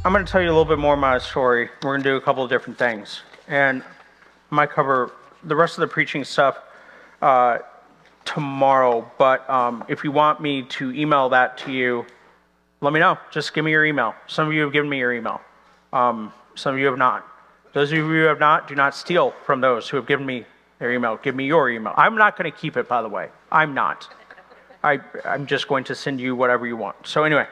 I'm going to tell you a little bit more of my story. We're going to do a couple of different things. And I might cover the rest of the preaching stuff tomorrow. But if you want me to email that to you, let me know. Just give me your email. Some of you have given me your email. Some of you have not. Those of you who have not, do not steal from those who have given me their email. Give me your email. I'm not going to keep it, by the way. I'm not. I'm just going to send you whatever you want. So anyway,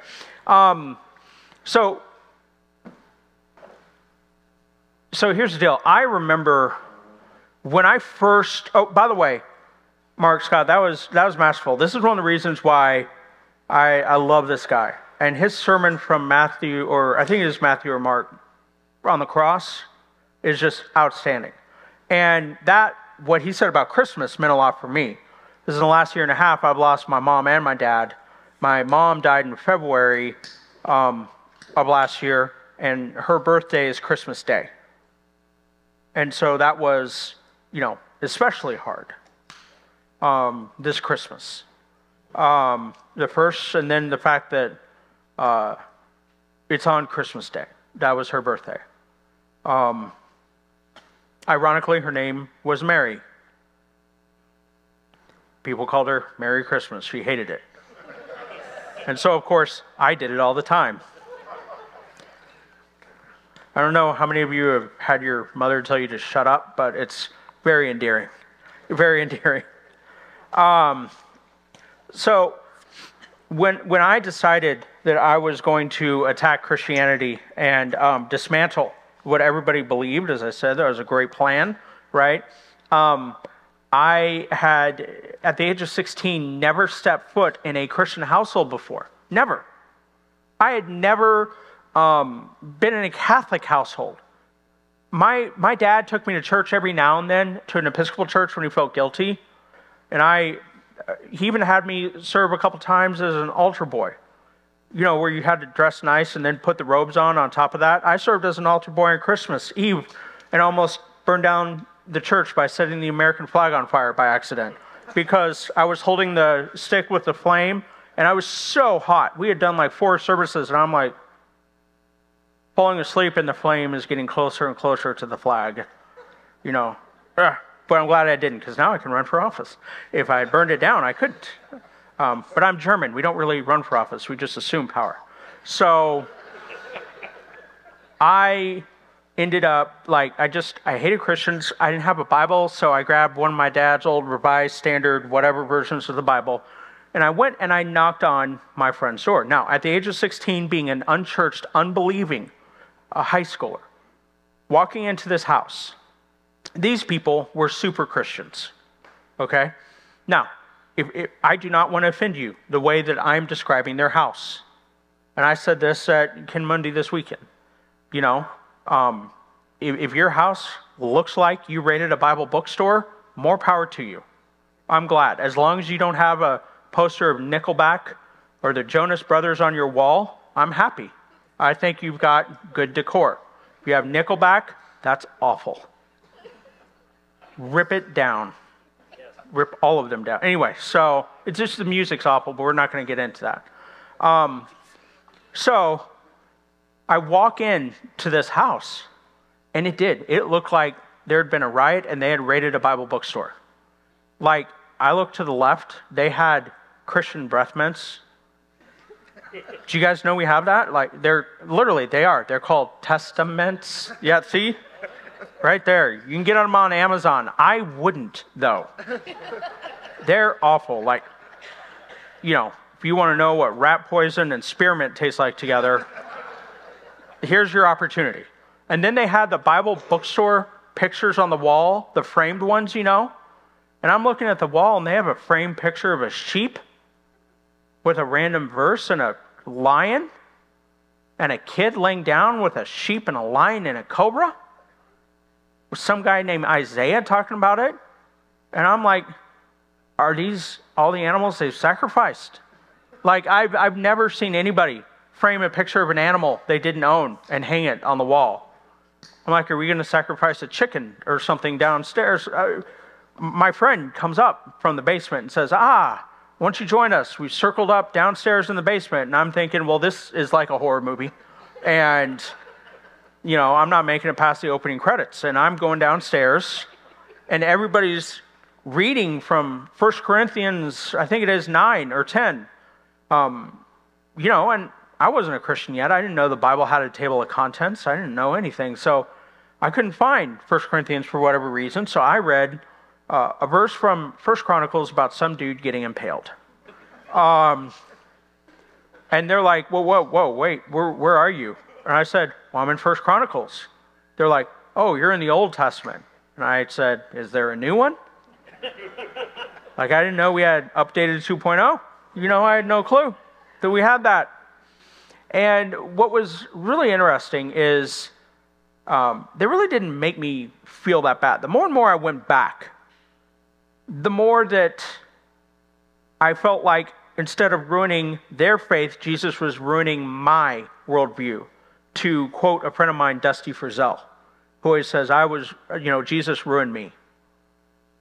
so here's the deal. I remember when I first, oh, by the way, Mark Scott, that was masterful. This is one of the reasons why I love this guy. And his sermon from Matthew, or I think it is Matthew or Mark, on the cross is just outstanding. And that, what he said about Christmas meant a lot for me. Because in the last year and a half, I've lost my mom and my dad. My mom died in February of last year, and her birthday is Christmas Day. And so that was, especially hard this Christmas. The first, and then the fact that it's on Christmas Day. That was her birthday. Ironically, her name was Mary. People called her Merry Christmas. She hated it. And so, of course, I did it all the time. I don't know how many of you have had your mother tell you to shut up, but it's very endearing. Very endearing. So when I decided that I was going to attack Christianity and dismantle what everybody believed, as I said, that was a great plan, right? I had, at the age of 16, never stepped foot in a Christian household before. Never. I had never been in a Catholic household. My dad took me to church every now and then, to an Episcopal church when he felt guilty. And he even had me serve a couple times as an altar boy. Where you had to dress nice and then put the robes on top of that. I served as an altar boy on Christmas Eve and almost burned down the church by setting the American flag on fire by accident because I was holding the stick with the flame and I was so hot. We had done like 4 services and I'm like falling asleep and the flame is getting closer and closer to the flag. But I'm glad I didn't because now I can run for office. If I had burned it down, I couldn't. But I'm German. We don't really run for office. We just assume power. So I ended up, I hated Christians. I didn't have a Bible, so I grabbed one of my dad's old revised standard, whatever versions of the Bible, and I went and I knocked on my friend's door. Now, at the age of 16, being an unchurched, unbelieving high schooler, walking into this house, these people were super Christians, okay? Now, if I do not want to offend you the way that I'm describing their house. And I said this at Ken Mundy this weekend. If your house looks like you raided a Bible bookstore, more power to you. I'm glad. As long as you don't have a poster of Nickelback or the Jonas Brothers on your wall, I'm happy. I think you've got good decor. If you have Nickelback, that's awful. Rip it down. Rip all of them down. Anyway, so it's just the music's awful, but we're not going to get into that. So I walk in to this house, and it did. It looked like there had been a riot, and they had raided a Bible bookstore. I looked to the left. They had Christian breath mints. Do you guys know we have that? They are. They're called Testaments. Yeah, see? Right there. You can get them on Amazon. I wouldn't, though. They're awful. If you want to know what rat poison and spearmint taste like together, here's your opportunity. And then they had the Bible bookstore pictures on the wall, the framed ones, And I'm looking at the wall, and they have a framed picture of a sheep with a random verse and a lion and a kid laying down with a sheep and a lion and a cobra. With some guy named Isaiah talking about it. And I'm like, are these all the animals they've sacrificed? I've never seen anybody frame a picture of an animal they didn't own and hang it on the wall. I'm like, are we going to sacrifice a chicken or something downstairs? My friend comes up from the basement and says, why don't you join us? We've circled up downstairs in the basement. And I'm thinking, well, this is like a horror movie. And, I'm not making it past the opening credits. And I'm going downstairs, and everybody's reading from 1 Corinthians, I think it is 9 or 10. And I wasn't a Christian yet. I didn't know the Bible had a table of contents. I didn't know anything. So I couldn't find 1 Corinthians for whatever reason. So I read a verse from 1 Chronicles about some dude getting impaled. And they're like, whoa, wait, where are you? And I said, well, I'm in 1 Chronicles. They're like, oh, you're in the Old Testament. And I said, is there a new one? I didn't know we had updated 2.0. I had no clue that we had that. And what was really interesting is they really didn't make me feel that bad. The more and more I went back, the more that I felt like instead of ruining their faith, Jesus was ruining my worldview. To quote a friend of mine, Dusty Frizzell, who always says, Jesus ruined me.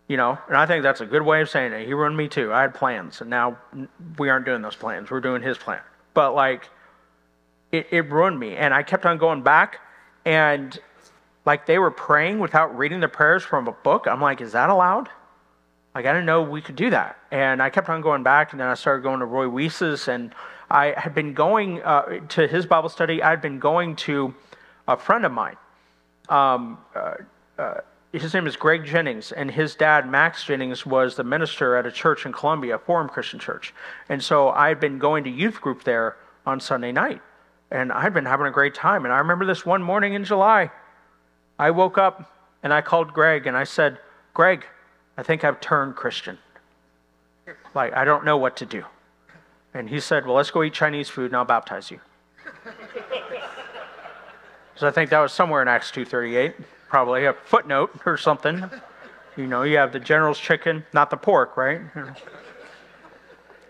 And I think that's a good way of saying it. He ruined me too. I had plans, and now we aren't doing those plans. We're doing his plan. But it ruined me. And I kept on going back, and they were praying without reading the prayers from a book. I'm like, is that allowed? I didn't know we could do that. And I kept on going back, and then I started going to Roy Weiss's, and I had been going to his Bible study. I had been going to a friend of mine. His name is Greg Jennings, and his dad, Max Jennings, was the minister at a church in Columbia, a Forum Christian church. And so I had been going to youth group there on Sunday night, and I had been having a great time. And I remember this one morning in July, I woke up, and I called Greg, and I said, Greg, I think I've turned Christian. I don't know what to do. And he said, well, let's go eat Chinese food, and I'll baptize you. So I think that was somewhere in Acts 2:38. Probably a footnote or something. You have the general's chicken, not the pork, right?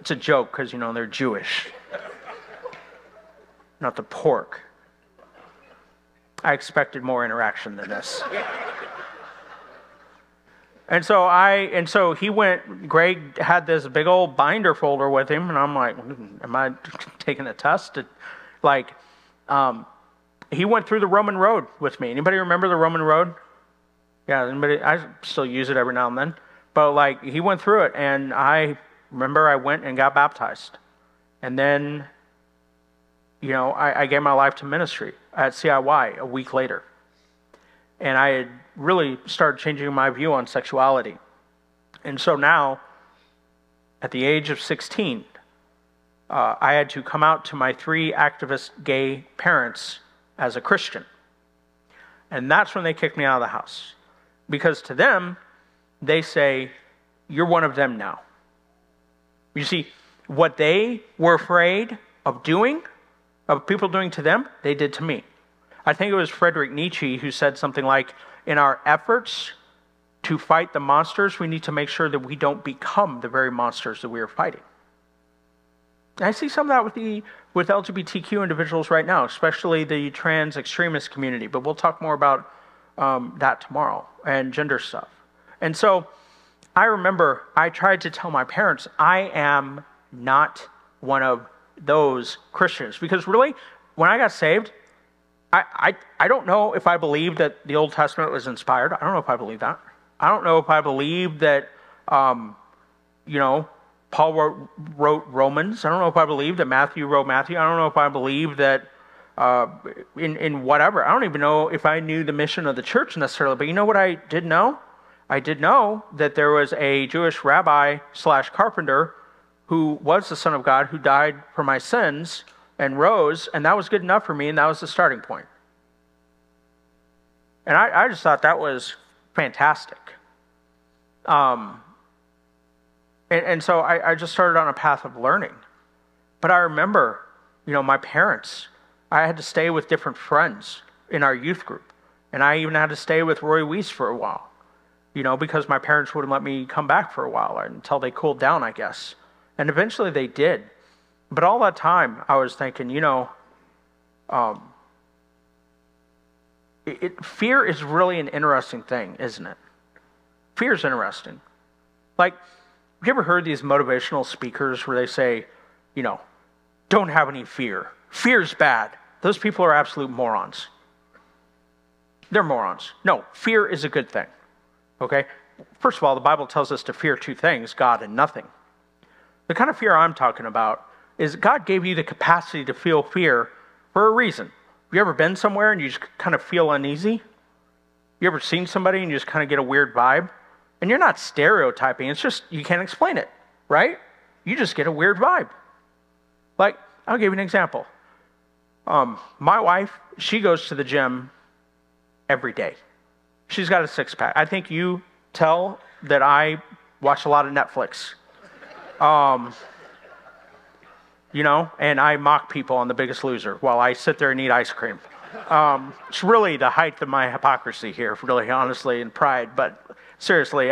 It's a joke because, they're Jewish. Not the pork. I expected more interaction than this. And so he went, Greg had this big old binder folder with him, and I'm like, am I taking a test? He went through the Roman road with me. Anybody remember the Roman road? Yeah, anybody? I still use it every now and then. But he went through it, and I remember I went and got baptized. And then, I gave my life to ministry at CIY a week later. And I had really started changing my view on sexuality. And so now, at the age of 16, I had to come out to my 3 activist gay parents as a Christian. And that's when they kicked me out of the house. Because to them, they say, you're one of them now. You see, what they were afraid of doing, of people doing to them, they did to me. I think it was Friedrich Nietzsche who said something like, in our efforts to fight the monsters, we need to make sure that we don't become the very monsters that we are fighting. And I see some of that with LGBTQ individuals right now, especially the trans extremist community. But we'll talk more about that tomorrow, and gender stuff. And so I remember I tried to tell my parents, I am not one of those Christians. Because really, when I got saved, I don't know if I believe that the Old Testament was inspired. I don't know if I believe that. I don't know if I believe that, Paul wrote Romans. I don't know if I believe that Matthew wrote Matthew. I don't know if I believe that in whatever. I don't even know if I knew the mission of the church necessarily. But you know what I did know? I did know that there was a Jewish rabbi / carpenter who was the Son of God, who died for my sins and rose, and that was good enough for me, and that was the starting point. And I just thought that was fantastic. And so I just started on a path of learning. But I remember, my parents, I had to stay with different friends in our youth group. And I even had to stay with Roy Weiss for a while, because my parents wouldn't let me come back for a while until they cooled down, I guess. And eventually they did. But all that time, I was thinking, fear is really an interesting thing, isn't it? Fear is interesting. Have you ever heard these motivational speakers where they say, don't have any fear. Fear's bad. those people are absolute morons. They're morons. No, fear is a good thing. Okay? First of all, the Bible tells us to fear two things, God and nothing. The kind of fear I'm talking about is God gave you the capacity to feel fear for a reason. Have you ever been somewhere and you just kind of feel uneasy? You ever seen somebody and you just kind of get a weird vibe? And you're not stereotyping, it's just you can't explain it, right? You just get a weird vibe. Like, I'll give you an example. My wife, she goes to the gym every day. She's got a six-pack. I think you tell that I watch a lot of Netflix. And I mock people on The Biggest Loser while I sit there and eat ice cream. It's really the height of my hypocrisy here, really, honestly, and pride. But seriously,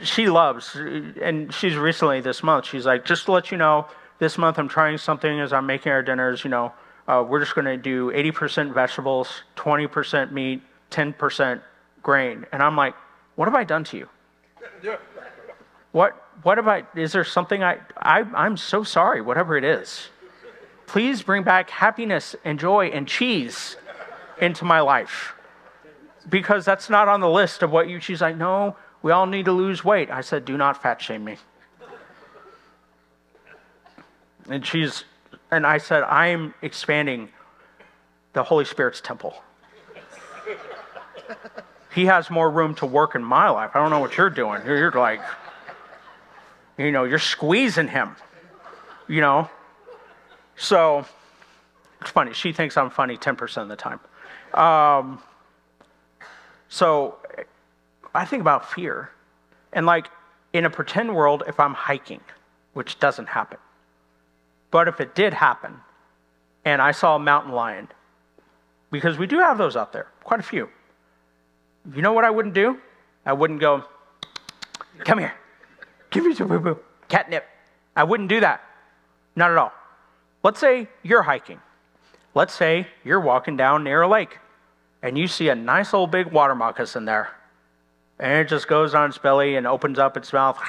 she loves, and she's recently this month, she's like, just to let you know, this month I'm trying something as I'm making our dinners, we're just going to do 80% vegetables, 20% meat, 10% grain. And I'm like, what have I done to you? What have is there something I'm so sorry, whatever it is. Please bring back happiness and joy and cheese into my life. Because that's not on the list of what she's like, no, we all need to lose weight. I said, do not fat shame me. And I said, I'm expanding the Holy Spirit's temple. He has more room to work in my life. I don't know what you're doing. You're like, you're squeezing him, So, it's funny. She thinks I'm funny 10% of the time. So, I think about fear. And like, in a pretend world, if I'm hiking, which doesn't happen. But if it did happen, and I saw a mountain lion, because we do have those out there, quite a few. You know what I wouldn't do? I wouldn't go, come here, give me some boo-boo, catnip. I wouldn't do that. Not at all. Let's say you're hiking. Let's say you're walking down near a lake, and you see a nice old big water moccasin there. And it just goes on its belly and opens up its mouth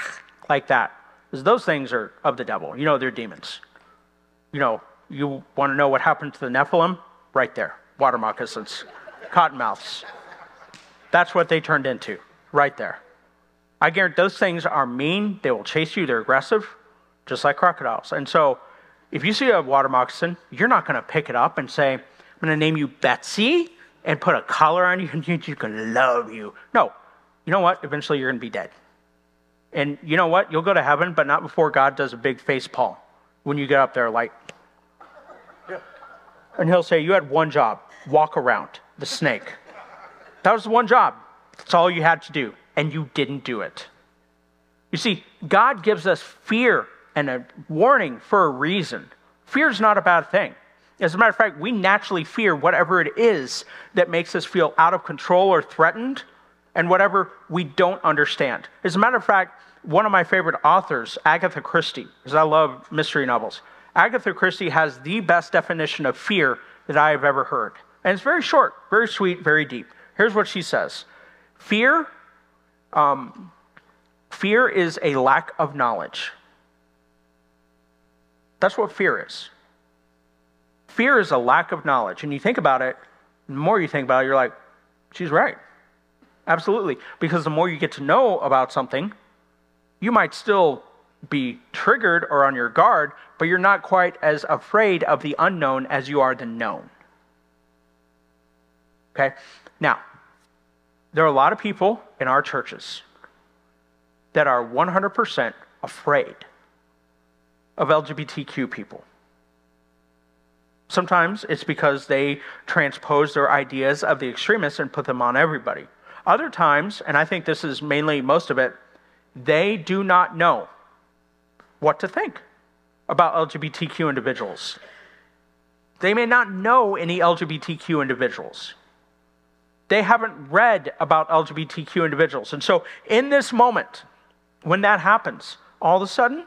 like that. Because those things are of the devil. They're demons. You want to know what happened to the Nephilim? Right there. Water moccasins. Cottonmouths. That's what they turned into. Right there. I guarantee those things are mean. They will chase you. They're aggressive. Just like crocodiles. And so, if you see a water moccasin, you're not going to pick it up and say, I'm going to name you Betsy and put a collar on you and you're going to love you. No. You know what? Eventually you're going to be dead. And you know what? You'll go to heaven, but not before God does a big face palm. When you get up there, like, and he'll say, you had one job, walk around the snake. That was the one job. That's all you had to do, and you didn't do it. You see, God gives us fear and a warning for a reason. Fear is not a bad thing. As a matter of fact, we naturally fear whatever it is that makes us feel out of control or threatened, and whatever we don't understand. As a matter of fact, one of my favorite authors, Agatha Christie, because I love mystery novels. Agatha Christie has the best definition of fear that I have ever heard. And it's very short, very sweet, very deep. Here's what she says. Fear is a lack of knowledge. That's what fear is. Fear is a lack of knowledge. And you think about it, the more you think about it, you're like, she's right. Absolutely. Because the more you get to know about something, you might still be triggered or on your guard, but you're not quite as afraid of the unknown as you are the known. Okay? Now, there are a lot of people in our churches that are 100% afraid of LGBTQ people. Sometimes it's because they transpose their ideas of the extremists and put them on everybody. Other times, and I think this is mainly most of it, they do not know what to think about LGBTQ individuals. They may not know any LGBTQ individuals. They haven't read about LGBTQ individuals. And so in this moment, when that happens, all of a sudden,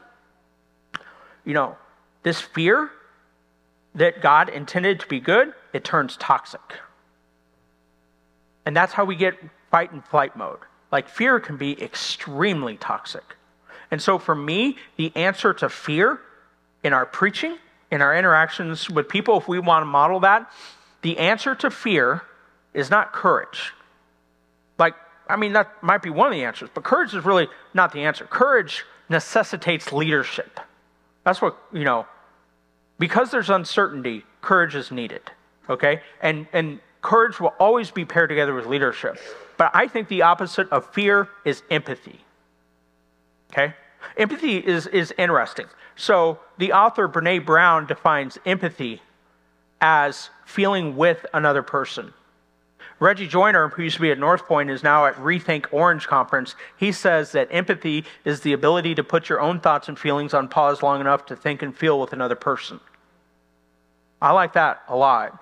this fear that God intended to be good, it turns toxic. And that's how we get fight and flight mode. Like, fear can be extremely toxic. And so for me, the answer to fear in our preaching, in our interactions with people, if we want to model that, the answer to fear is not courage. That might be one of the answers, but courage is really not the answer. Courage necessitates leadership. That's what, because there's uncertainty, courage is needed, okay? And courage will always be paired together with leadership. But I think the opposite of fear is empathy, okay? Empathy is interesting. So the author Brene Brown defines empathy as feeling with another person. Reggie Joyner, who used to be at North Point, is now at Rethink Orange Conference. He says that empathy is the ability to put your own thoughts and feelings on pause long enough to think and feel with another person. I like that a lot.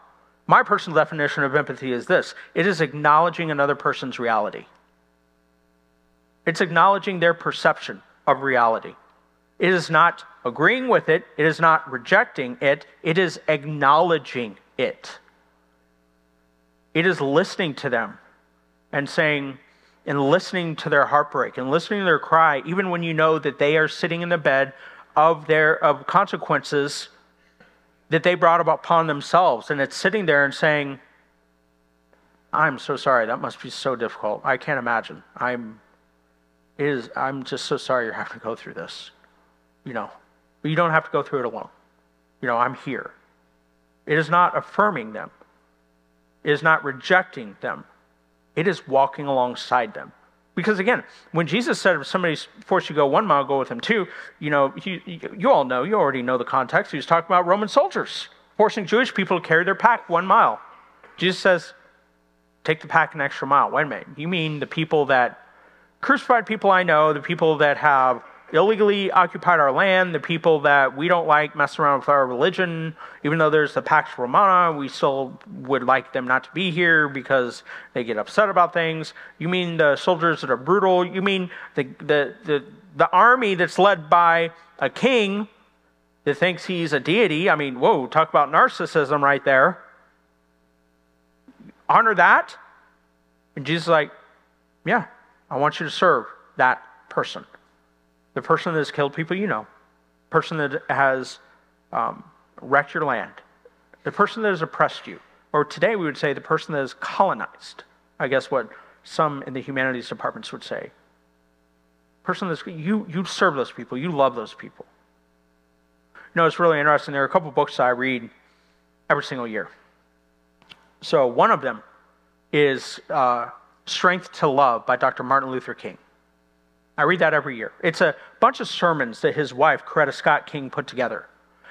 My personal definition of empathy is this: it is acknowledging another person's reality. It's acknowledging their perception of reality. It is not agreeing with it. It is not rejecting it. It is acknowledging it. It is listening to them and listening to their heartbreak and listening to their cry, even when you know that they are sitting in the bed of consequences that they brought upon themselves. And it's sitting there and saying, I'm so sorry. That must be so difficult. I can't imagine. I'm just so sorry you're having to go through this. But you don't have to go through it alone. I'm here. It is not affirming them. It is not rejecting them. It is walking alongside them. Because again, when Jesus said, if somebody's forced you to go 1 mile, go with him 2, you already know the context. He was talking about Roman soldiers forcing Jewish people to carry their pack 1 mile. Jesus says, take the pack an extra mile. Wait a minute. You mean the people that crucified people I know, the people that have illegally occupied our land, the people that we don't like messing around with our religion, even though there's the Pax Romana, we still would like them not to be here because they get upset about things. You mean the soldiers that are brutal? You mean the army that's led by a king that thinks he's a deity? Whoa, talk about narcissism right there. Honor that? And Jesus is like, yeah, I want you to serve that person. The person that has killed people the person that has wrecked your land, the person that has oppressed you, or today we would say the person that has colonized, I guess what some in the humanities departments would say. Person that's, you serve those people, you love those people. It's really interesting. There are a couple books I read every single year. So one of them is Strength to Love by Dr. Martin Luther King. I read that every year. It's a bunch of sermons that his wife, Coretta Scott King, put together.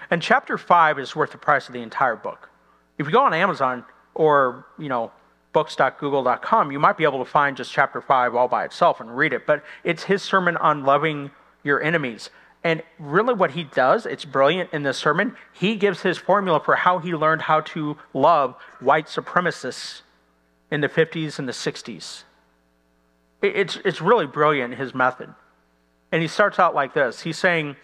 And chapter 5 is worth the price of the entire book. If you go on Amazon or, books.google.com, you might be able to find just chapter 5 all by itself and read it. But it's his sermon on loving your enemies. And really what he does, it's brilliant in this sermon, he gives his formula for how he learned how to love white supremacists in the 50s and the 60s. It's really brilliant, his method. And he starts out like this. He's saying,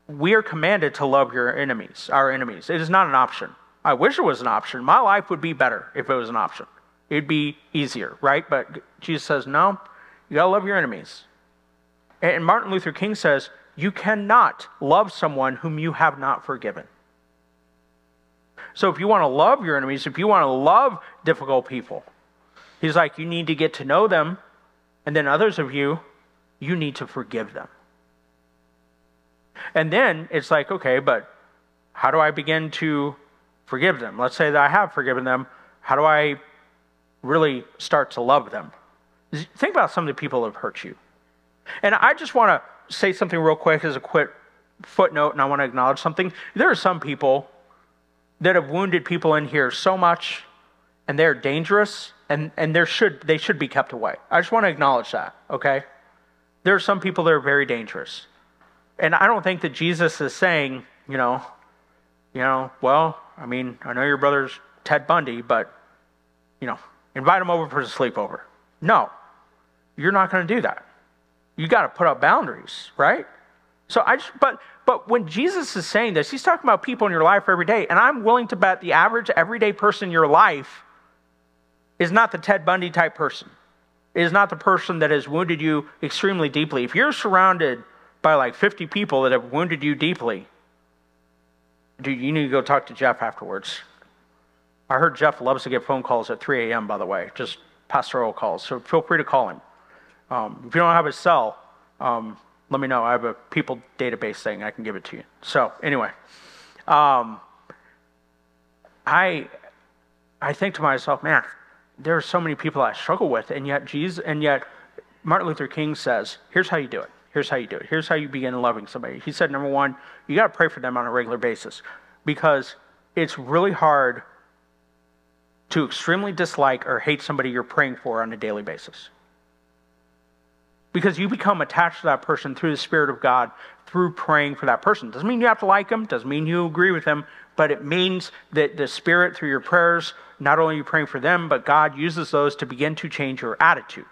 we are commanded to love our enemies. It is not an option. I wish it was an option. My life would be better if it was an option. It'd be easier, right? But Jesus says, no, you gotta love your enemies. And Martin Luther King says, you cannot love someone whom you have not forgiven. So if you want to love your enemies, if you want to love difficult people, he's like, you need to get to know them, and then others of you need to forgive them. And then it's like, okay, but how do I begin to forgive them? Let's say that I have forgiven them. How do I really start to love them? Think about some of the people who have hurt you. And I just want to say something real quick as a quick footnote, and I want to acknowledge something. There are some people that have wounded people in here so much, and they're dangerous, and they should be kept away. I just want to acknowledge that, okay? There are some people that are very dangerous. And I don't think that Jesus is saying, well, I know your brother's Ted Bundy, but, invite him over for a sleepover. No, you're not going to do that. You got to put up boundaries, right? So but when Jesus is saying this, he's talking about people in your life every day. And I'm willing to bet the average everyday person in your life is not the Ted Bundy type person. It is not the person that has wounded you extremely deeply. If you're surrounded by like 50 people that have wounded you deeply, dude, you need to go talk to Jeff afterwards. I heard Jeff loves to get phone calls at 3 a.m., by the way, just pastoral calls. So feel free to call him. If you don't have his cell, let me know. I have a people database thing. I can give it to you. So anyway, I think to myself, man, there are so many people I struggle with, and yet Martin Luther King says, here's how you do it. Here's how you do it. Here's how you begin loving somebody. He said, number one, you got to pray for them on a regular basis, because it's really hard to extremely dislike or hate somebody you're praying for on a daily basis. Because you become attached to that person through the Spirit of God, through praying for that person. Doesn't mean you have to like them, doesn't mean you agree with them, but it means that the Spirit, through your prayers, not only are you praying for them, but God uses those to begin to change your attitude.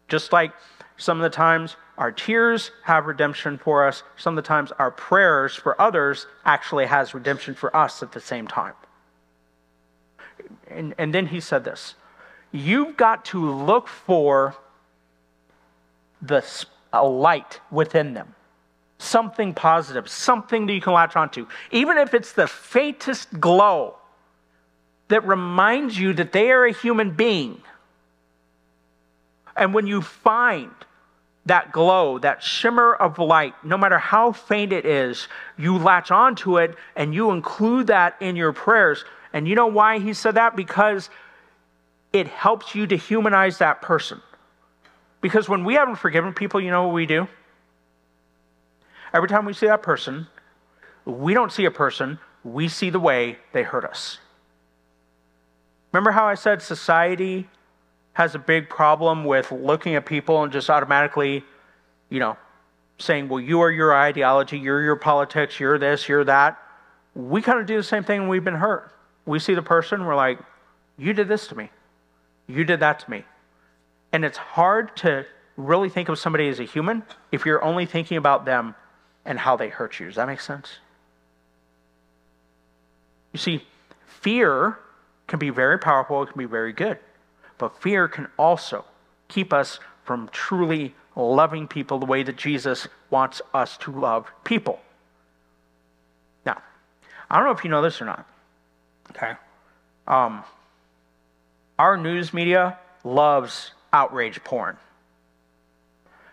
Just like some of the times our tears have redemption for us, some of the times our prayers for others actually has redemption for us at the same time. And then he said this, you've got to look for a light within them. Something positive, something that you can latch onto. Even if it's the faintest glow that reminds you that they are a human being. And when you find that glow, that shimmer of light, no matter how faint it is, you latch onto it and you include that in your prayers. And you know why he said that? Because it helps you to humanize that person. Because when we haven't forgiven people, you know what we do? Every time we see that person, we don't see a person, we see the way they hurt us. Remember how I said society has a big problem with looking at people and just automatically, saying, well, you are your ideology, you're your politics, you're this, you're that. We kind of do the same thing when we've been hurt. We see the person, we're like, you did this to me. You did that to me. And it's hard to really think of somebody as a human if you're only thinking about them and how they hurt you. Does that make sense? You see, fear can be very powerful, it can be very good. But fear can also keep us from truly loving people the way that Jesus wants us to love people. Now, I don't know if you know this or not. Okay. Our news media loves outrage porn.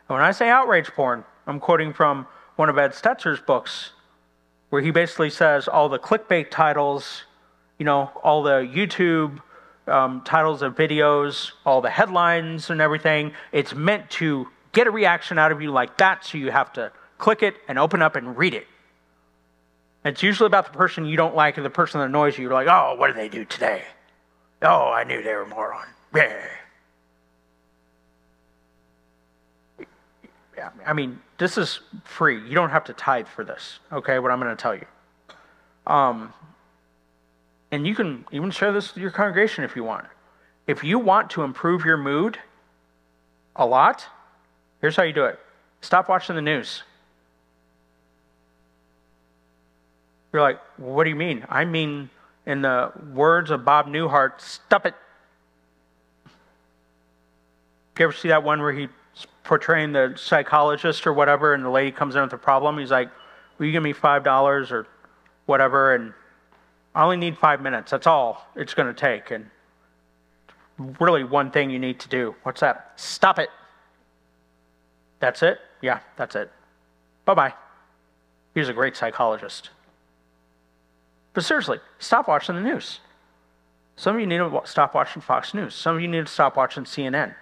And when I say outrage porn, I'm quoting from one of Ed Stetzer's books, where he basically says all the clickbait titles, all the YouTube titles of videos, all the headlines and everything, it's meant to get a reaction out of you like that, so you have to click it and open up and read it. It's usually about the person you don't like or the person that annoys you. You're like, oh, what did they do today? Oh, I knew they were a moron. Yeah. I mean, this is free. You don't have to tithe for this, okay, what I'm going to tell you. And you can even share this with your congregation if you want. If you want to improve your mood a lot, here's how you do it. Stop watching the news. You're like, what do you mean? I mean, in the words of Bob Newhart, stop it. You ever see that one where he's portraying the psychologist or whatever, and the lady comes in with a problem? He's like, will you give me $5 or whatever? And I only need 5 minutes. That's all it's going to take. And really one thing you need to do. What's that? Stop it. That's it? Yeah, that's it. Bye-bye. He was a great psychologist. But seriously, stop watching the news. Some of you need to stop watching Fox News. Some of you need to stop watching CNN.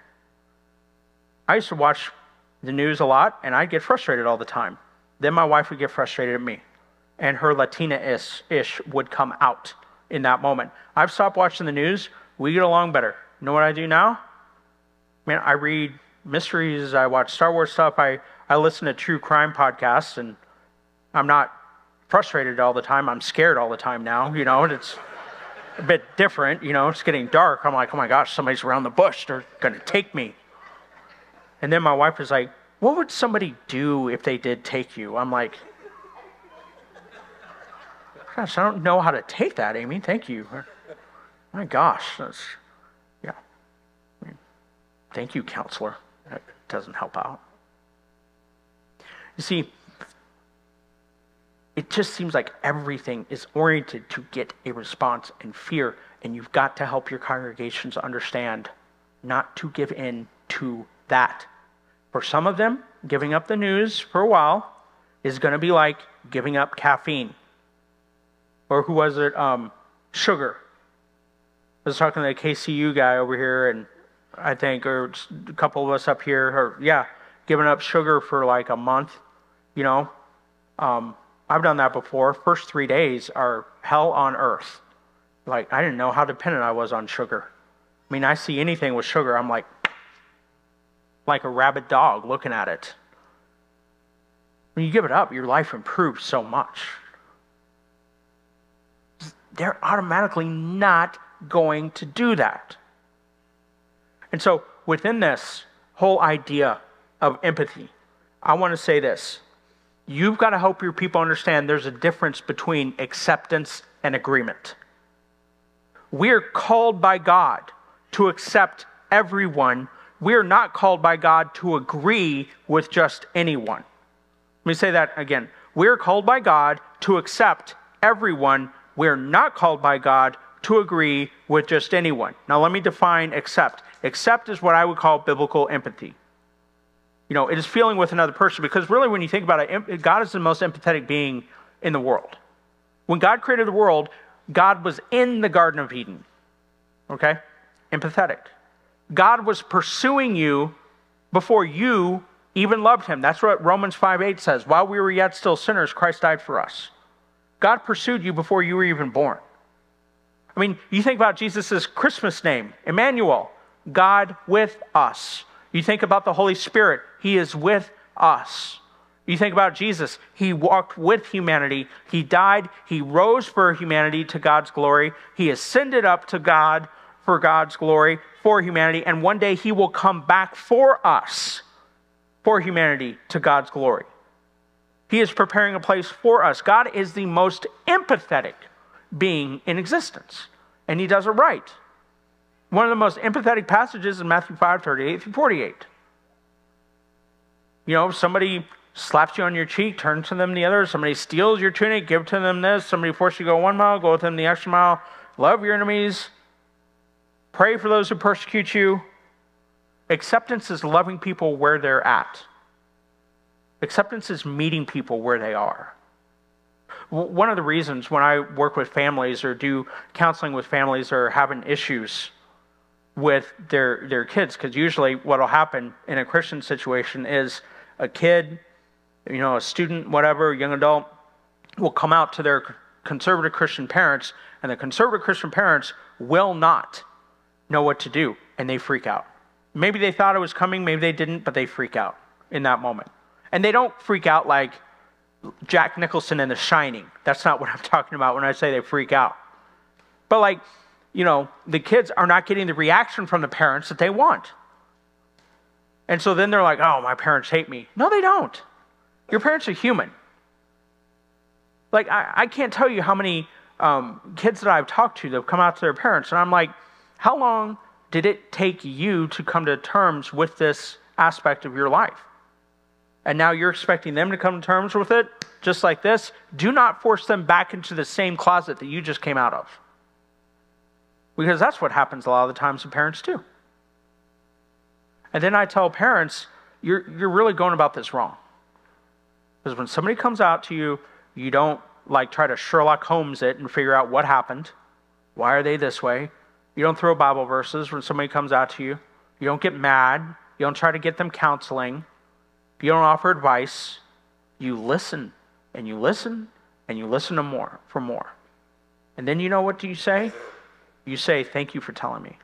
I used to watch the news a lot, and I'd get frustrated all the time. Then my wife would get frustrated at me, and her Latina-ish would come out in that moment. I've stopped watching the news. We get along better. You know what I do now? Man, I read mysteries. I watch Star Wars stuff. I listen to true crime podcasts, and I'm not frustrated all the time. I'm scared all the time now, and it's a bit different, it's getting dark. I'm like, oh my gosh, somebody's around the bush. They're going to take me. And then my wife was like, what would somebody do if they did take you? I'm like, gosh, I don't know how to take that, Amy. Thank you. My gosh. Yeah. Thank you, counselor. That doesn't help out. You see, it just seems like everything is oriented to get a response and fear, and you've got to help your congregations understand not to give in to that. For some of them, giving up the news for a while is going to be like giving up caffeine. Or who was it? Sugar. I was talking to the KCU guy over here, and I think, or a couple of us up here, giving up sugar for like a month, I've done that before. First 3 days are hell on earth. Like, I didn't know how dependent I was on sugar. I mean, I see anything with sugar, I'm like a rabid dog looking at it. When you give it up, your life improves so much. They're automatically not going to do that. And so within this whole idea of empathy, I want to say this. You've got to help your people understand there's a difference between acceptance and agreement. We're called by God to accept everyone. We're not called by God to agree with just anyone. Let me say that again. We're called by God to accept everyone. We're not called by God to agree with just anyone. Now let me define accept. Accept is what I would call biblical empathy. It is feeling with another person, because really when you think about it, God is the most empathetic being in the world. When God created the world, God was in the Garden of Eden. Okay? Empathetic. God was pursuing you before you even loved him. That's what Romans 5:8 says. While we were yet still sinners, Christ died for us. God pursued you before you were even born. I mean, you think about Jesus' Christmas name, Emmanuel, God with us. You think about the Holy Spirit, he is with us. You think about Jesus, he walked with humanity, he died, he rose for humanity to God's glory, he ascended up to God for God's glory, for humanity, and one day he will come back for us, for humanity to God's glory. He is preparing a place for us. God is the most empathetic being in existence, and he does it right. One of the most empathetic passages is Matthew 5:38 through 48. Somebody slaps you on your cheek, turn to them the other. Somebody steals your tunic, give to them this. Somebody forces you to go 1 mile, go with them the extra mile. Love your enemies. Pray for those who persecute you. Acceptance is loving people where they're at. Acceptance is meeting people where they are. One of the reasons when I work with families or do counseling with families or having issues with their kids, because usually what will happen in a Christian situation is a kid, a student, whatever, young adult, will come out to their conservative Christian parents, and the conservative Christian parents will not know what to do, and they freak out. Maybe they thought it was coming, maybe they didn't, but they freak out in that moment. And they don't freak out like Jack Nicholson in The Shining. That's not what I'm talking about when I say they freak out. But the kids are not getting the reaction from the parents that they want. And so then they're like, oh, my parents hate me. No, they don't. Your parents are human. Like, I can't tell you how many kids that I've talked to that have come out to their parents, and I'm like, how long did it take you to come to terms with this aspect of your life? And now you're expecting them to come to terms with it just like this? Do not force them back into the same closet that you just came out of. Because that's what happens a lot of the times to parents too. And then I tell parents, you're really going about this wrong. Because when somebody comes out to you, you don't try to Sherlock Holmes it and figure out what happened. Why are they this way? You don't throw Bible verses when somebody comes out to you. You don't get mad. You don't try to get them counseling. You don't offer advice. You listen, and you listen, and you listen for more. And then what do you say? You say, thank you for telling me.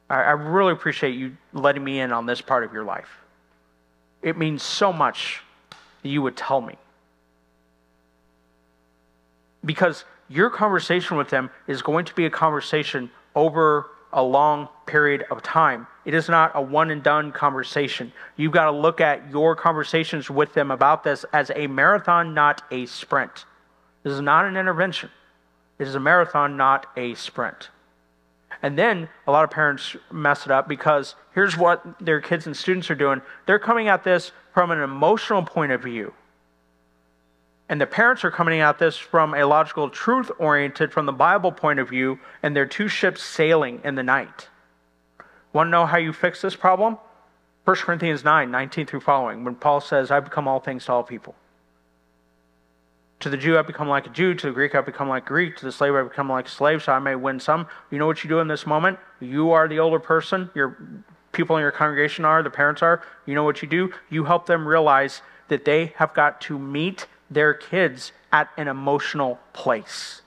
I really appreciate you letting me in on this part of your life. It means so much that you would tell me. Because your conversation with them is going to be a conversation over a long period of time. It is not a one and done conversation. You've got to look at your conversations with them about this as a marathon, not a sprint. This is not an intervention. It is a marathon, not a sprint. And then a lot of parents mess it up because here's what their kids and students are doing. They're coming at this from an emotional point of view. And the parents are coming at this from a logical truth oriented from the Bible point of view, and they're two ships sailing in the night. Want to know how you fix this problem? 1 Corinthians 9:19 through following, when Paul says, I've become all things to all people. To the Jew, I've become like a Jew. To the Greek, I've become like a Greek. To the slave, I've become like a slave, so I may win some. You know what you do in this moment? You are the older person. Your people in your congregation are. The parents are. You know what you do? You help them realize that they have got to meet their kids at an emotional place.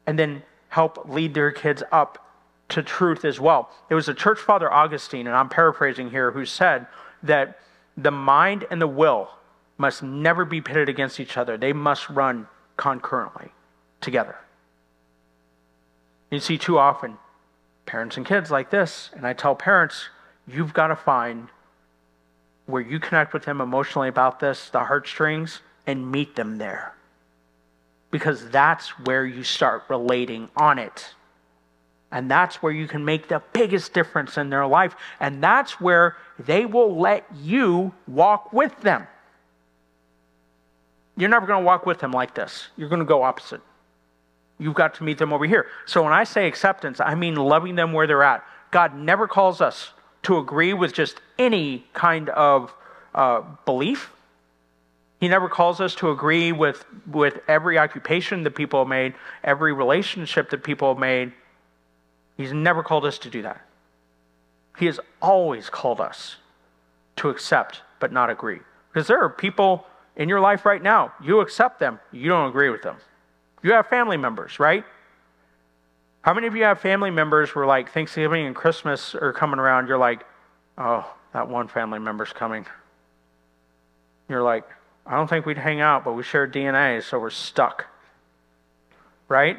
And then help lead their kids up to truth as well. It was the church father Augustine, and I'm paraphrasing here, who said that the mind and the will must never be pitted against each other. They must run concurrently together. You see too often parents and kids like this, and I tell parents, you've got to find where you connect with them emotionally about this, the heartstrings, and meet them there. Because that's where you start relating on it. And that's where you can make the biggest difference in their life. And that's where they will let you walk with them. You're never going to walk with them like this. You're going to go opposite. You've got to meet them over here. So when I say acceptance, I mean loving them where they're at. God never calls us to agree with just any kind of belief. He never calls us to agree with every occupation that people have made, every relationship that people have made. He's never called us to do that. He has always called us to accept but not agree. Because there are people in your life right now, you accept them, you don't agree with them. You have family members, right? How many of you have family members where like Thanksgiving and Christmas are coming around, you're like, oh, that one family member's coming. You're like, I don't think we'd hang out, but we share DNA, so we're stuck. Right?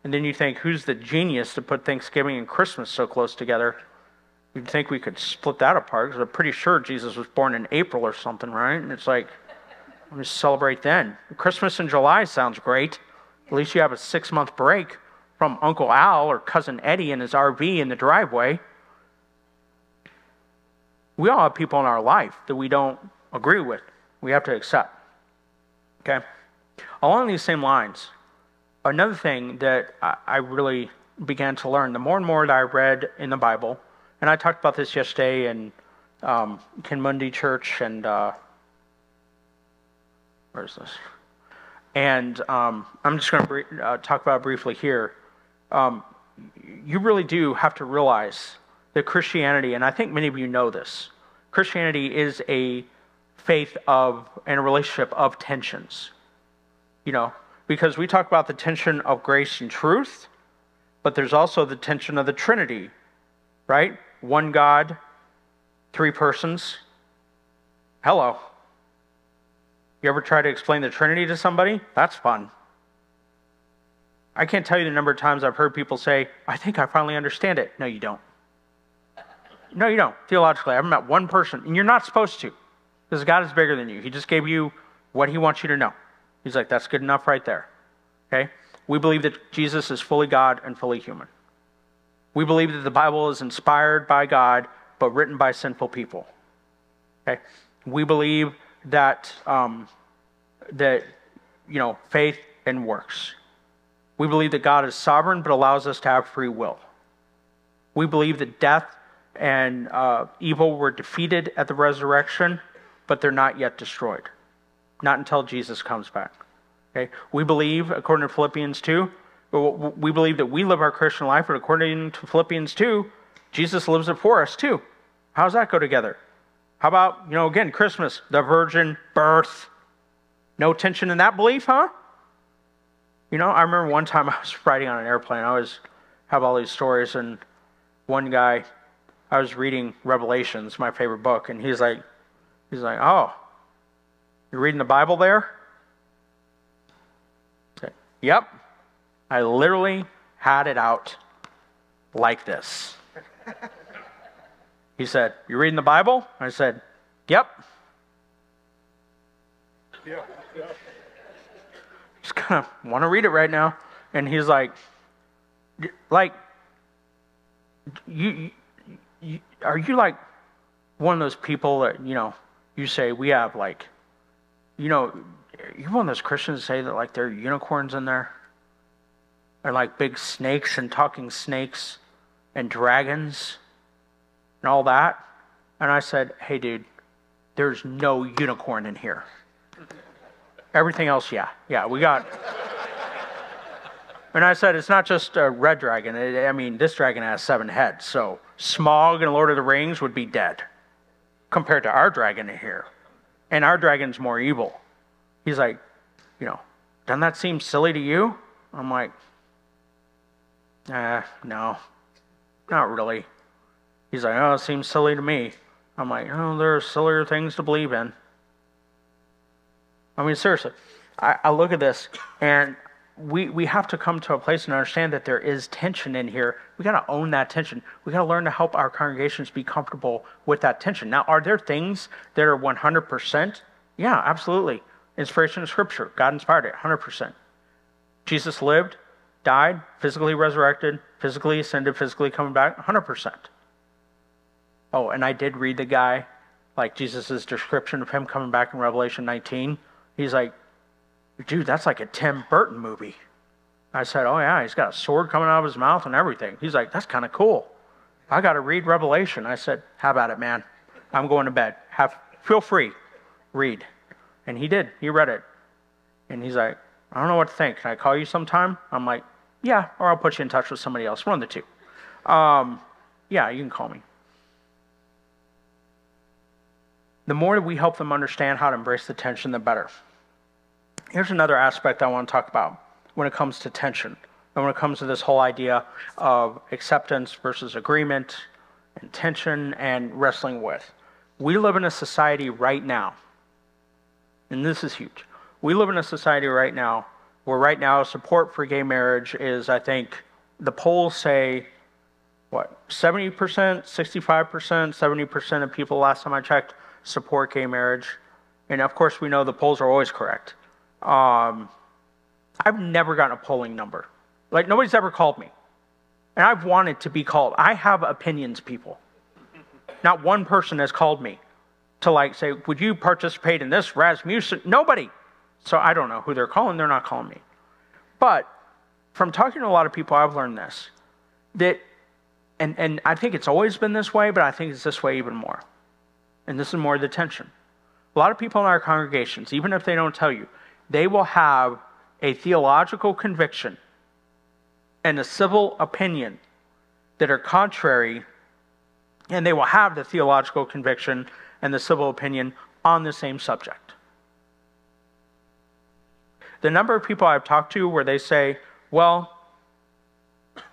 And then you think, who's the genius to put Thanksgiving and Christmas so close together? You'd think we could split that apart, because I'm pretty sure Jesus was born in April or something, right? And it's like, let me celebrate then. Christmas in July sounds great. At least you have a 6-month break from Uncle Al or Cousin Eddie in his RV in the driveway. We all have people in our life that we don't agree with. We have to accept. Okay? Along these same lines, another thing that I really began to learn, the more and more that I read in the Bible, and I talked about this yesterday in Ken Mundy Church, and where is this? And I'm just going to talk about it briefly here. You really do have to realize that Christianity, and I think many of you know this, Christianity is a faith of and a relationship of tensions. You know, because we talk about the tension of grace and truth, but there's also the tension of the Trinity, right? One God, 3 persons. Hello. You ever try to explain the Trinity to somebody? That's fun. I can't tell you the number of times I've heard people say, I think I finally understand it. No, you don't. No, you don't. Theologically, I haven't met one person, and you're not supposed to, because God is bigger than you. He just gave you what he wants you to know. He's like, that's good enough right there. Okay? We believe that Jesus is fully God and fully human. We believe that the Bible is inspired by God, but written by sinful people. Okay? We believe that faith and works. We believe that God is sovereign, but allows us to have free will. We believe that death and evil were defeated at the resurrection, but they're not yet destroyed. Not until Jesus comes back. Okay? We believe, according to Philippians 2, we believe that we live our Christian life, but according to Philippians 2, Jesus lives it for us too. How does that go together? How about, again, Christmas, the virgin birth? No tension in that belief, huh? I remember one time I was riding on an airplane. I always have all these stories, and one guy, I was reading Revelations, my favorite book, and he's like, oh, you're reading the Bible there? I said, yep. I literally had it out like this. He said, you reading the Bible? I said, yep. Yeah. Just kind of want to read it right now. And he's like, you are you like one of those people that, you say, we have like, you're one of those Christians that say that like there are unicorns in there, or like big snakes and talking snakes and dragons and all that. And I said, hey dude, there's no unicorn in here. Everything else, yeah, we got. And I said, it's not just a red dragon. This dragon has 7 heads. So Smaug in Lord of the Rings would be dead compared to our dragon in here. And our dragon's more evil. He's like, doesn't that seem silly to you? I'm like, no, not really. He's like, oh, it seems silly to me. I'm like, oh, there are sillier things to believe in. Seriously, I look at this, and we have to come to a place and understand that there is tension in here. We got to own that tension. We got to learn to help our congregations be comfortable with that tension. Now, are there things that are 100%? Yeah, absolutely. Inspiration of Scripture. God inspired it, 100%. Jesus lived, died, physically resurrected, physically ascended, physically coming back, 100%. Oh, and I did read the guy, like Jesus' description of him coming back in Revelation 19. He's like, dude, that's like a Tim Burton movie. I said, oh yeah, he's got a sword coming out of his mouth and everything. He's like, that's kind of cool. I got to read Revelation. I said, how about it, man? I'm going to bed. Feel free. Read. And he did. He read it. And he's like, I don't know what to think. Can I call you sometime? I'm like, yeah, or I'll put you in touch with somebody else. One of the two. Yeah, you can call me. The more that we help them understand how to embrace the tension, the better. Here's another aspect I want to talk about when it comes to tension, and when it comes to this whole idea of acceptance versus agreement, and tension and wrestling with. We live in a society right now, and this is huge. We live in a society right now where support for gay marriage is, I think, the polls say, 70%, 65%, 70% of people, last time I checked, support gay marriage. And of course, we know the polls are always correct. I've never gotten a polling number. Like, nobody's ever called me. And I've wanted to be called. I have opinions, people. Not one person has called me to say, would you participate in this Rasmussen? Nobody. So I don't know who they're calling. They're not calling me. But from talking to a lot of people, I've learned this. And I think it's always been this way, but I think it's this way even more. And this is more the tension. A lot of people in our congregations, even if they don't tell you, they will have a theological conviction and a civil opinion that are contrary, and they will have the theological conviction and the civil opinion on the same subject. The number of people I've talked to where they say, well,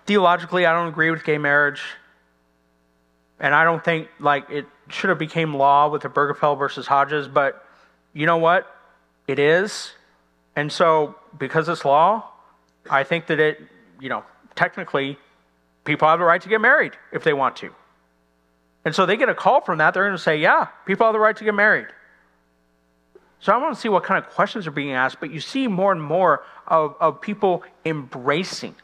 theologically I don't agree with gay marriage, and I don't think it should have became law with the Bergefell versus Hodges, but you know what? It is. And so because it's law, I think that it, technically people have the right to get married if they want to. And so they get a call from that, they're going to say, yeah, people have the right to get married. So I want to see what kind of questions are being asked, but you see more and more of people embracing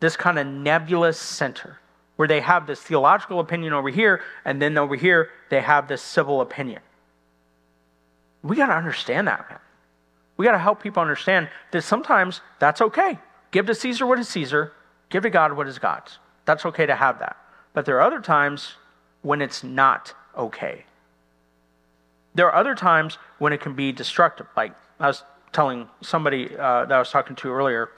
this kind of nebulous center, where they have this theological opinion over here, and then over here, they have this civil opinion. We got to understand that, man. We got to help people understand that sometimes that's okay. Give to Caesar what is Caesar. Give to God what is God's. That's okay to have that. But there are other times when it's not okay. There are other times when it can be destructive. Like I was telling somebody that I was talking to earlier,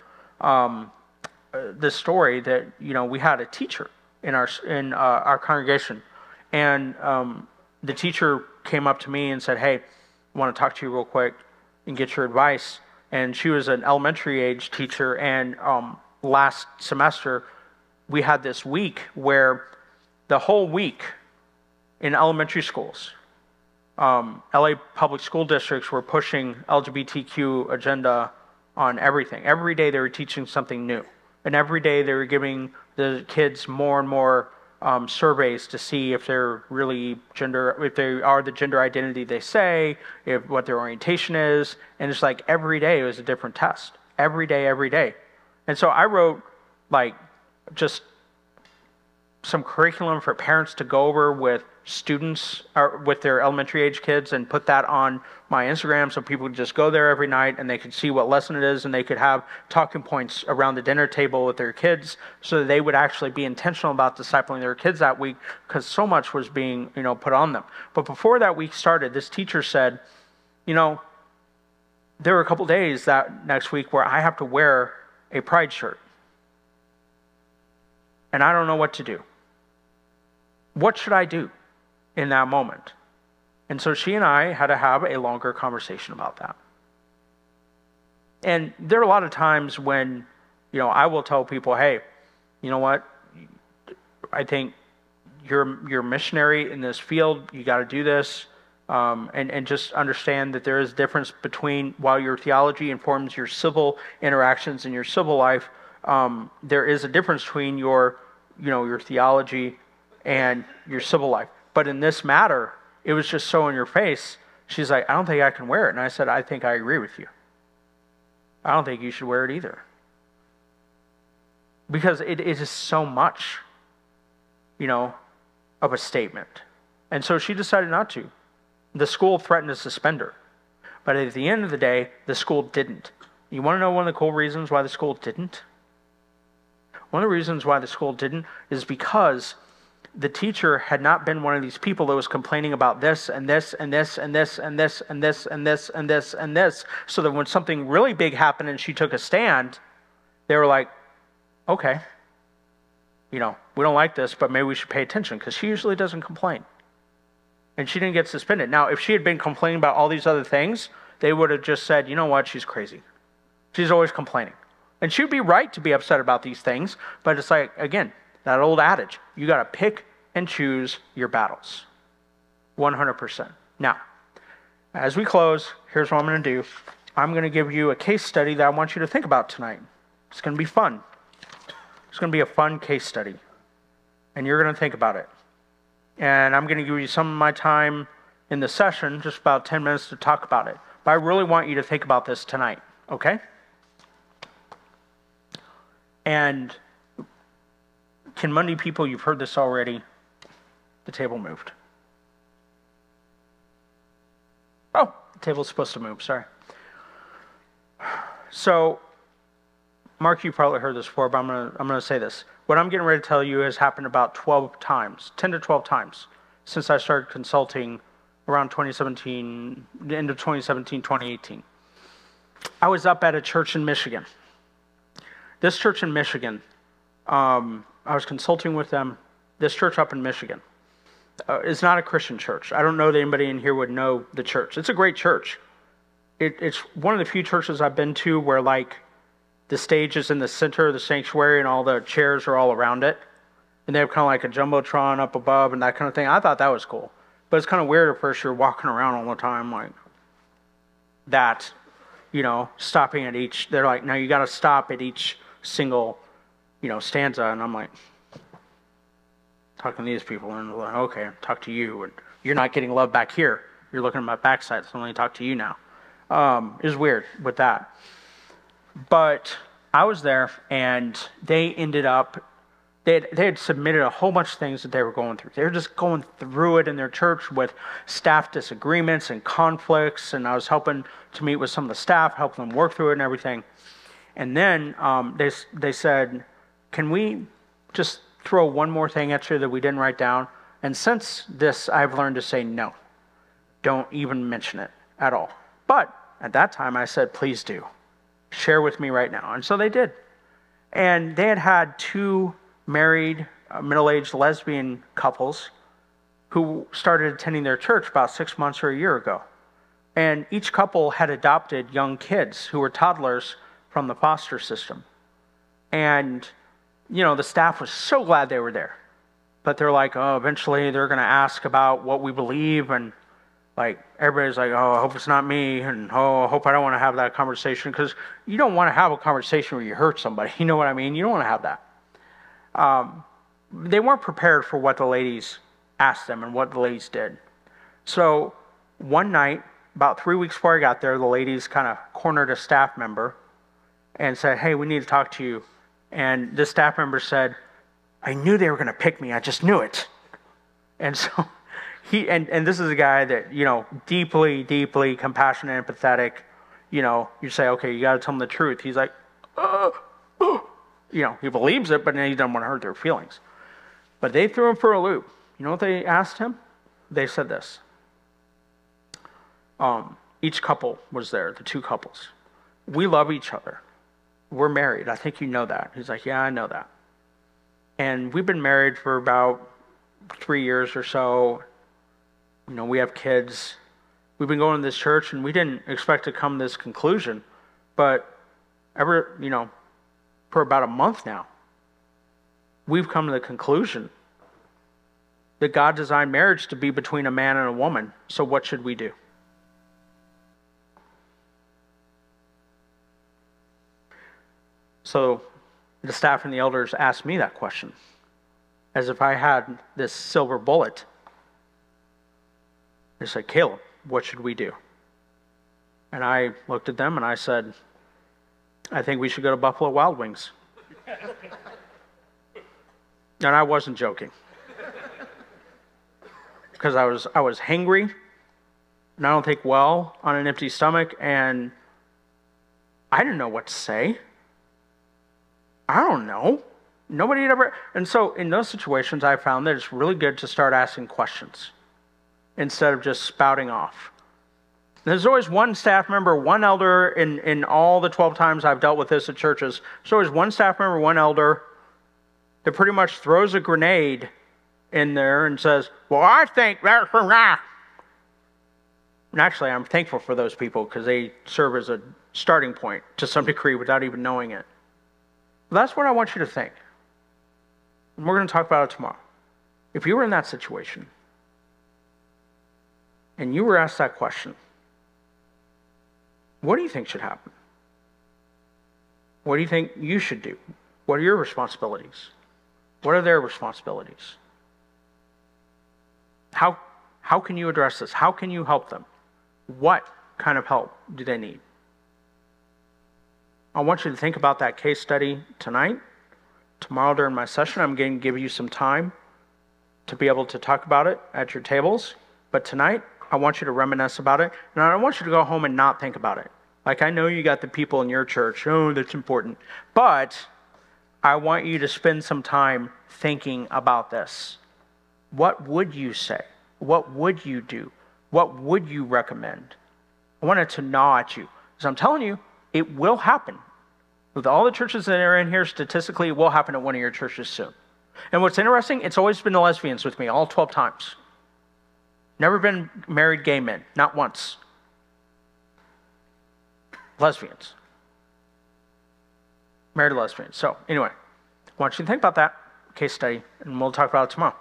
this story that, we had a teacher in our congregation, and the teacher came up to me and said, hey, I want to talk to you real quick and get your advice. And she was an elementary age teacher, and last semester we had this week where the whole week in elementary schools, LA public school districts were pushing LGBTQ agenda on everything. Every day they were teaching something new, and every day they were giving the kids more and more surveys to see if they're really if they are the gender identity they say, what their orientation is. And it's like every day it was a different test. Every day. And so I wrote just some curriculum for parents to go over with students or with their elementary age kids and put that on my Instagram so people could just go there every night and they could see what lesson it is and they could have talking points around the dinner table with their kids so that they would actually be intentional about discipling their kids that week because so much was being, put on them. But before that week started, this teacher said, there were a couple days that next week where I have to wear a pride shirt. And I don't know what to do. What should I do in that moment? And so she and I had to have a longer conversation about that. And there are a lot of times when, I will tell people, hey, you know what? I think you're a missionary in this field. You got to do this. And just understand that there is a difference between, while your theology informs your civil interactions in your civil life, there is a difference between your theology and your civil life. But in this matter, it was just so in your face. She's like, I don't think I can wear it. And I said, I think I agree with you. I don't think you should wear it either. Because it is so much, of a statement. And so she decided not to. The school threatened to suspend her. But at the end of the day, the school didn't. You want to know one of the cool reasons why the school didn't? One of the reasons why the school didn't is because the teacher had not been one of these people that was complaining about this and this and this and this and this and this and this and this and this, so that when something really big happened and she took a stand, they were like, okay, we don't like this, but maybe we should pay attention, because she usually doesn't complain. And she didn't get suspended. Now, if she had been complaining about all these other things, they would have just said, you know what, she's crazy. She's always complaining. And she would be right to be upset about these things, but it's like, again, that old adage, you got to pick and choose your battles. 100%. Now, as we close, here's what I'm going to do. I'm going to give you a case study that I want you to think about tonight. It's going to be fun. It's going to be a fun case study. And you're going to think about it. And I'm going to give you some of my time in the session, just about 10 minutes to talk about it. But I really want you to think about this tonight, okay? And can Monday people, you've heard this already, the table moved. Oh, the table's supposed to move, sorry. So, Mark, you probably heard this before, but I'm going to say this. What I'm getting ready to tell you has happened about 12 times, 10 to 12 times, since I started consulting around 2017, the end of 2017, 2018. I was up at a church in Michigan. This church in Michigan, I was consulting with them. This church up in Michigan is not a Christian church. I don't know that anybody in here would know the church. It's a great church. It's one of the few churches I've been to where, like, the stage is in the center of the sanctuary and all the chairs are all around it. And they have kind of like a jumbotron up above and that kind of thing. I thought that was cool. But it's kind of weird at first. You're walking around all the time like that, stopping at each. They're like, now you got to stop at each single, stanza. And I'm like, talking to these people. And they're like, okay, talk to you. And you're not getting love back here. You're looking at my backside. So I'm going to talk to you now. It was weird with that. But I was there, and they ended up, they had submitted a whole bunch of things that they were going through. They were just going through it in their church with staff disagreements and conflicts, and I was helping to meet with some of the staff, helping them work through it and everything. And then they said, can we just throw one more thing at you that we didn't write down? And since this, I've learned to say no. Don't even mention it at all. But at that time, I said, please do. Share with me right now. And so they did. And they had two married, middle-aged lesbian couples who started attending their church about 6 months or a year ago. And each couple had adopted young kids who were toddlers from the foster system. And, the staff was so glad they were there. But they're like, oh, eventually they're going to ask about what we believe, and like, everybody's like, oh, I hope it's not me, and oh, I hope I don't want to have that conversation, because you don't want to have a conversation where you hurt somebody. You know what I mean? You don't want to have that. They weren't prepared for what the ladies asked them and what the ladies did. So one night, about 3 weeks before I got there, the ladies kind of cornered a staff member and said, hey, we need to talk to you. And this staff member said, I knew they were going to pick me. I just knew it. And so and this is a guy that, deeply, deeply compassionate and empathetic. You say, okay, you got to tell him the truth. He's like, he believes it, but then he doesn't want to hurt their feelings. But they threw him for a loop. You know what they asked him? They said this. Each couple was there, the two couples. We love each other. We're married. I think you know that. He's like, yeah, I know that. And we've been married for about 3 years or so. We have kids. We've been going to this church, and we didn't expect to come to this conclusion. But for about a month now, we've come to the conclusion that God designed marriage to be between a man and a woman. So what should we do? So the staff and the elders asked me that question, as if I had this silver bullet. They said, Caleb, what should we do? And I looked at them and I said, I think we should go to Buffalo Wild Wings. And I wasn't joking. Because I was hangry, and I don't take well on an empty stomach, and I didn't know what to say. I don't know. Nobody had ever... And so in those situations, I found that it's really good to start asking questions instead of just spouting off. There's always one staff member, one elder in all the 12 times I've dealt with this at churches. There's always one staff member, one elder that pretty much throws a grenade in there and says, well, I think that's right. And actually, I'm thankful for those people because they serve as a starting point to some degree without even knowing it. But that's what I want you to think. And we're going to talk about it tomorrow. If you were in that situation and you were asked that question, what do you think should happen? What do you think you should do? What are your responsibilities? What are their responsibilities? How can you address this? How can you help them? What kind of help do they need? I want you to think about that case study tonight. Tomorrow during my session, I'm going to give you some time to be able to talk about it at your tables. But tonight, I want you to reminisce about it. And I don't want you to go home and not think about it. Like, I know you got the people in your church. Oh, that's important. But I want you to spend some time thinking about this. What would you say? What would you do? What would you recommend? I want it to gnaw at you. Because I'm telling you, it will happen. With all the churches that are in here, statistically, it will happen at one of your churches soon. And what's interesting, it's always been the lesbians with me, all 12 times. Never been married gay men, not once. Lesbians. Married lesbians. So, anyway, I want you to think about that case study, and we'll talk about it tomorrow.